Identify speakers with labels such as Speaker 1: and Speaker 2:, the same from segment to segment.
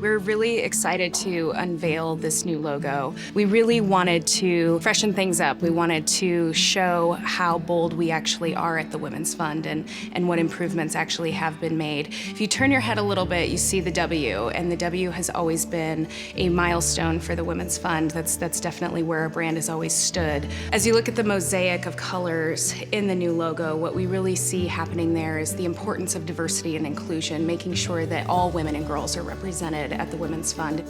Speaker 1: We're really excited to unveil this new logo. We really wanted to freshen things up. We wanted to show how bold we actually are at the Women's Fund and what improvements actually have been made. If you turn your head a little bit, you see the W, and the W has always been a milestone for the Women's Fund. That's definitely where our brand has always stood. As you look at the mosaic of colors in the new logo, what we really see happening there is the importance of diversity and inclusion, making sure that all women and girls are represented at the Women's Fund.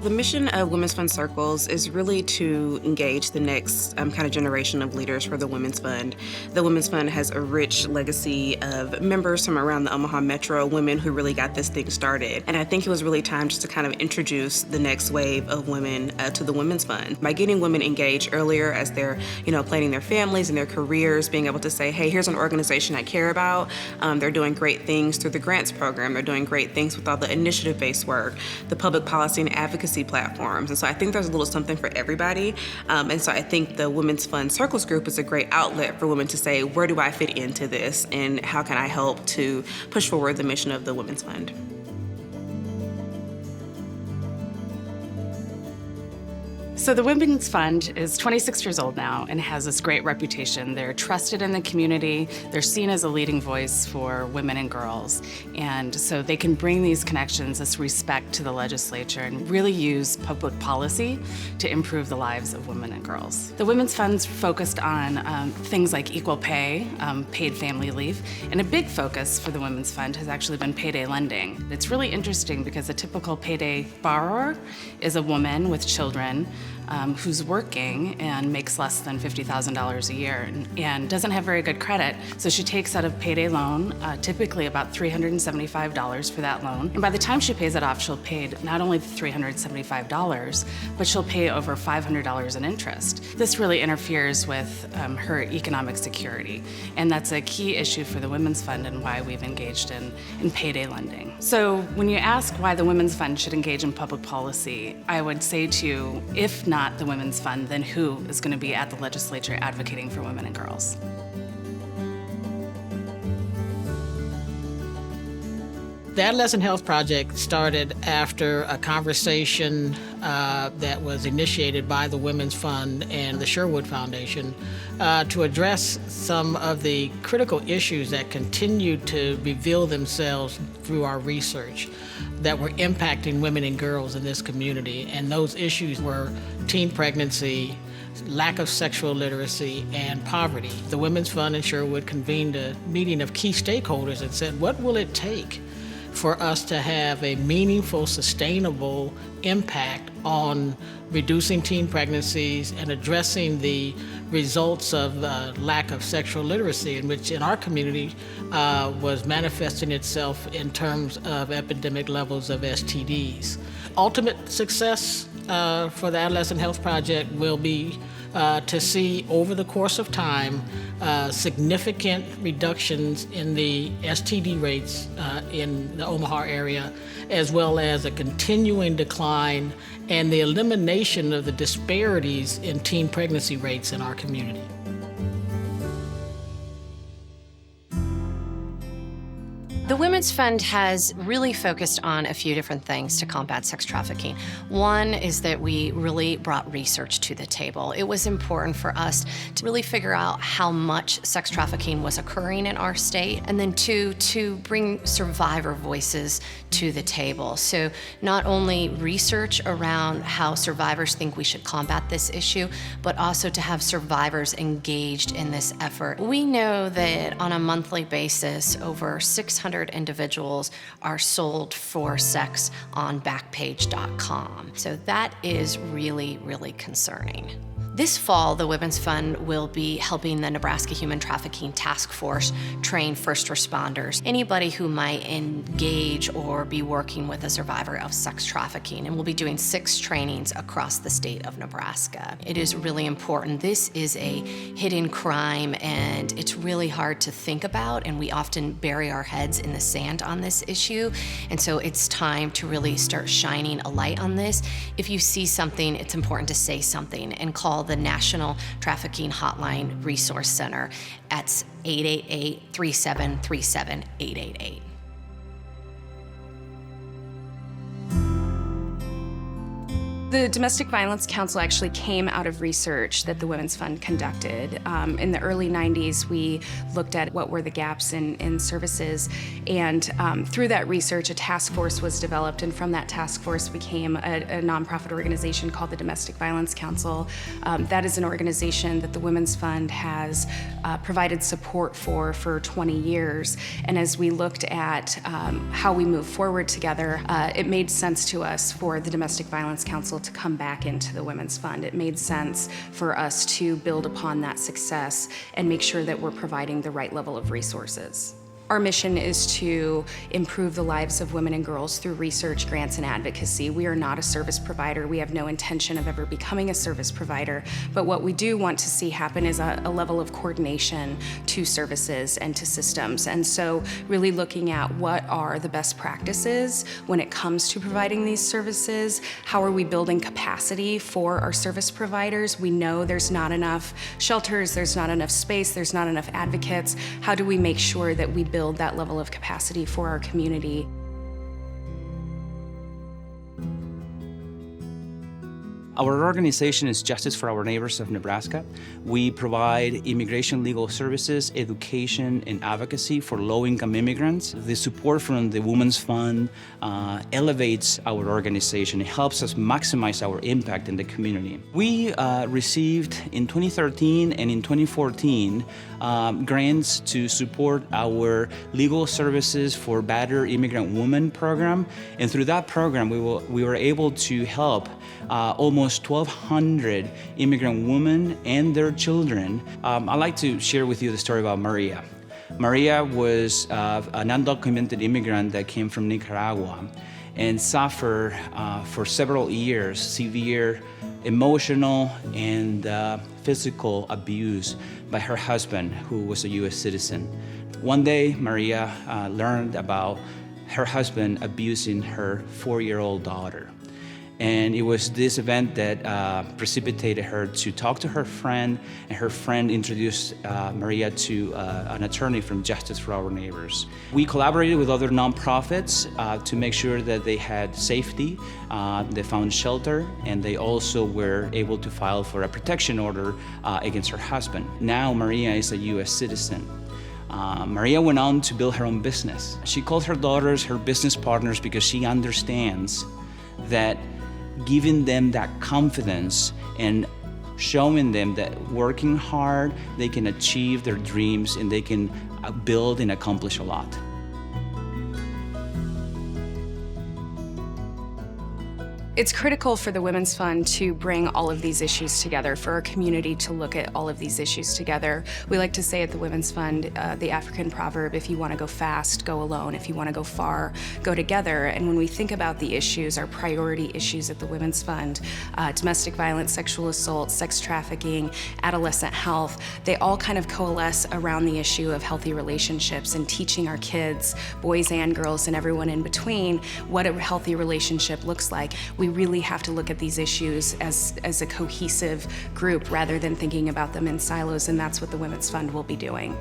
Speaker 2: The mission of Women's Fund Circles is really to engage the next kind of generation of leaders for the Women's Fund. The Women's Fund has a rich legacy of members from around the Omaha Metro, women who really got this thing started. And I think it was really time just to kind of introduce the next wave of women to the Women's Fund. By getting women engaged earlier as they're, planning their families and their careers, being able to say, hey, here's an organization I care about. They're doing great things through the grants program. They're doing great things with all the initiative-based work, the public policy and advocacy platforms. And so I think there's a little something for everybody. And so I think the Women's Fund Circles group is a great outlet for women to say, where do I fit into this? And how can I help to push forward the mission of the Women's Fund?
Speaker 1: So the Women's Fund is 26 years old now and has this great reputation. They're trusted in the community. They're seen as a leading voice for women and girls. And so they can bring these connections, this respect to the legislature, and really use public policy to improve the lives of women and girls. The Women's Fund's focused on things like equal pay, paid family leave, and a big focus for the Women's Fund has actually been payday lending. It's really interesting because a typical payday borrower is a woman with children who's working and makes less than $50,000 a year and doesn't have very good credit. So she takes out a payday loan, typically about $375 for that loan. And by the time she pays it off, she'll pay not only the $375, but she'll pay over $500 in interest. This really interferes with her economic security. And that's a key issue for the Women's Fund and why we've engaged in payday lending. So when you ask why the Women's Fund should engage in public policy, I would say to you, if not the Women's Fund, then who is going to be at the legislature advocating for women and girls?
Speaker 3: The Adolescent Health Project started after a conversation that was initiated by the Women's Fund and the Sherwood Foundation to address some of the critical issues that continue to reveal themselves through our research that were impacting women and girls in this community. And those issues were teen pregnancy, lack of sexual literacy, and poverty. The Women's Fund in Sherwood convened a meeting of key stakeholders and said, what will it take for us to have a meaningful, sustainable impact on reducing teen pregnancies and addressing the results of lack of sexual literacy, in which in our community was manifesting itself in terms of epidemic levels of STDs. Ultimate success for the Adolescent Health Project will be to see over the course of time significant reductions in the STD rates in the Omaha area, as well as a continuing decline and the elimination of the disparities in teen pregnancy rates in our community.
Speaker 4: The Women's Fund has really focused on a few different things to combat sex trafficking. One is that we really brought research to the table. It was important for us to really figure out how much sex trafficking was occurring in our state, and then two, to bring survivor voices to the table. So not only research around how survivors think we should combat this issue, but also to have survivors engaged in this effort. We know that on a monthly basis, over 600 individuals are sold for sex on Backpage.com. So that is really, really concerning. This fall, the Women's Fund will be helping the Nebraska Human Trafficking Task Force train first responders, anybody who might engage or be working with a survivor of sex trafficking. And we'll be doing 6 trainings across the state of Nebraska. It is really important. This is a hidden crime, and it's really hard to think about, and we often bury our heads in the sand on this issue. And so it's time to really start shining a light on this. If you see something, it's important to say something and call the National Trafficking Hotline Resource Center at 888-3737-888.
Speaker 1: The Domestic Violence Council actually came out of research that the Women's Fund conducted. In the early 90s, we looked at what were the gaps in services, and through that research, a task force was developed, and from that task force became a nonprofit organization called the Domestic Violence Council. That is an organization that the Women's Fund has provided support for 20 years, and as we looked at how we move forward together, it made sense to us for the Domestic Violence Council to come back into the Women's Fund. It made sense for us to build upon that success and make sure that we're providing the right level of resources. Our mission is to improve the lives of women and girls through research, grants, and advocacy. We are not a service provider. We have no intention of ever becoming a service provider. But what we do want to see happen is a level of coordination to services and to systems. And so really looking at what are the best practices when it comes to providing these services. How are we building capacity for our service providers? We know there's not enough shelters, there's not enough space, there's not enough advocates. How do we make sure that we build that level of capacity for our community?
Speaker 5: Our organization is Justice for Our Neighbors of Nebraska. We provide immigration legal services, education, and advocacy for low-income immigrants. The support from the Women's Fund elevates our organization. It helps us maximize our impact in the community. We received in 2013 and in 2014 grants to support our legal services for battered immigrant women program. And through that program, we were able to help almost 1,200 immigrant women and their children. I'd like to share with you the story about Maria. Maria was an undocumented immigrant that came from Nicaragua and suffered for several years severe emotional and physical abuse by her husband, who was a U.S. citizen. One day, Maria learned about her husband abusing her 4-year-old daughter. And it was this event that precipitated her to talk to her friend, and her friend introduced Maria to an attorney from Justice for Our Neighbors. We collaborated with other nonprofits to make sure that they had safety, they found shelter, and they also were able to file for a protection order against her husband. Now Maria is a U.S. citizen. Maria went on to build her own business. She called her daughters her business partners because she understands that giving them that confidence and showing them that working hard, they can achieve their dreams and they can build and accomplish a lot.
Speaker 1: It's critical for the Women's Fund to bring all of these issues together, for our community to look at all of these issues together. We like to say at the Women's Fund, the African proverb, if you want to go fast, go alone. If you want to go far, go together. And when we think about the issues, our priority issues at the Women's Fund, domestic violence, sexual assault, sex trafficking, adolescent health, they all kind of coalesce around the issue of healthy relationships and teaching our kids, boys and girls and everyone in between, what a healthy relationship looks like. We really have to look at these issues as a cohesive group rather than thinking about them in silos, and that's what the Women's Fund will be doing.